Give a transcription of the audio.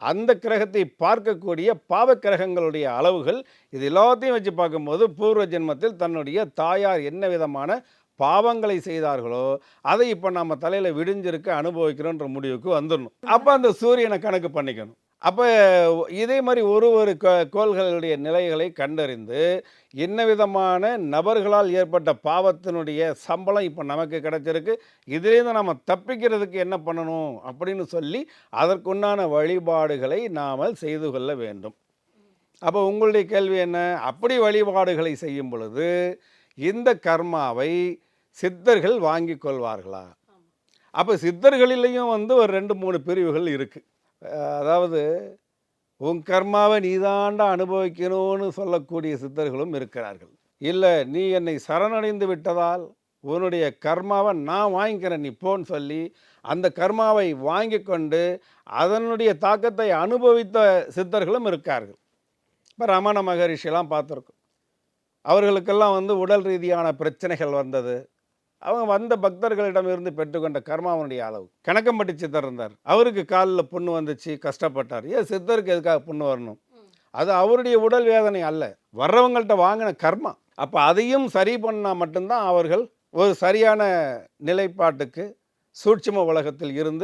அந்த கிரகத்தை பார்க்கக்கூடிய பாவ கிரகங்களுடைய அளவுகள் இது எல்லாத்தையும் வச்சு பார்க்கும்போது பூர்வ ஜென்மத்தில் தன்னுடைய தாயார் என்ன விதமான பாவங்களை செய்தார்களோ அதை இப்போ நம்ம தலையில் விடிஞ்சிருக்க அனுபவிக்கிறோன்ற முடிவுக்கு வந்துடணும். அப்போ அந்த சூரியனை கணக்கு பண்ணிக்கணும். அப்போ இதே மாதிரி ஒரு ஒரு கோள்களுடைய நிலைகளை கண்டறிந்து என்ன விதமான நபர்களால் ஏற்பட்ட பாவத்தினுடைய சம்பளம் இப்போ நமக்கு கிடைச்சிருக்கு, இதிலேருந்து நம்ம தப்பிக்கிறதுக்கு என்ன பண்ணணும் அப்படின்னு சொல்லி அதற்குண்டான வழிபாடுகளை நாம் செய்து கொள்ள வேண்டும். அப்போ உங்களுடைய கேள்வி என்ன? அப்படி வழிபாடுகளை செய்யும் பொழுது இந்த கர்மாவை சித்தர்கள் வாங்கி கொள்வார்களா? அப்போ சித்தர்களிலையும் ஒரு 2, 3 பிரிவுகள் இருக்குது. அதாவது உன் கர்மாவை நீதாண்டா அனுபவிக்கணும்னு சொல்லக்கூடிய சித்தர்களும் இருக்கிறார்கள். இல்லை நீ என்னை சரணடைந்து விட்டதால் உன்னுடைய கர்மாவை நான் வாங்கிக்கிறேன் நீ போன்னு சொல்லி அந்த கர்மாவை வாங்கி கொண்டு அதனுடைய தாக்கத்தை அனுபவித்த சித்தர்களும் இருக்கார்கள். இப்போ ரமண மகரிஷியெல்லாம் பார்த்துருக்கோம். அவர்களுக்கெல்லாம் உடல் ரீதியான பிரச்சனைகள் வந்தது. அவங்க வந்த பக்தர்களிடமிருந்து பெற்றுக்கொண்ட கர்மாவனுடைய அளவு. கணக்கம்பட்டி சித்தர் இருந்தார். அவருக்கு காலில் புண்ணு வந்துச்சு, கஷ்டப்பட்டார். ஏன் சித்தருக்கு எதுக்காக புண்ணு வரணும்? அது அவருடைய உடல் வேதனை அல்ல, வர்றவங்கள்ட்ட வாங்கின கர்மா. அப்போ அதையும் சரி பண்ணால் மட்டும்தான் அவர்கள் ஒரு சரியான நிலைப்பாட்டுக்கு சூட்சும உலகத்தில் இருந்து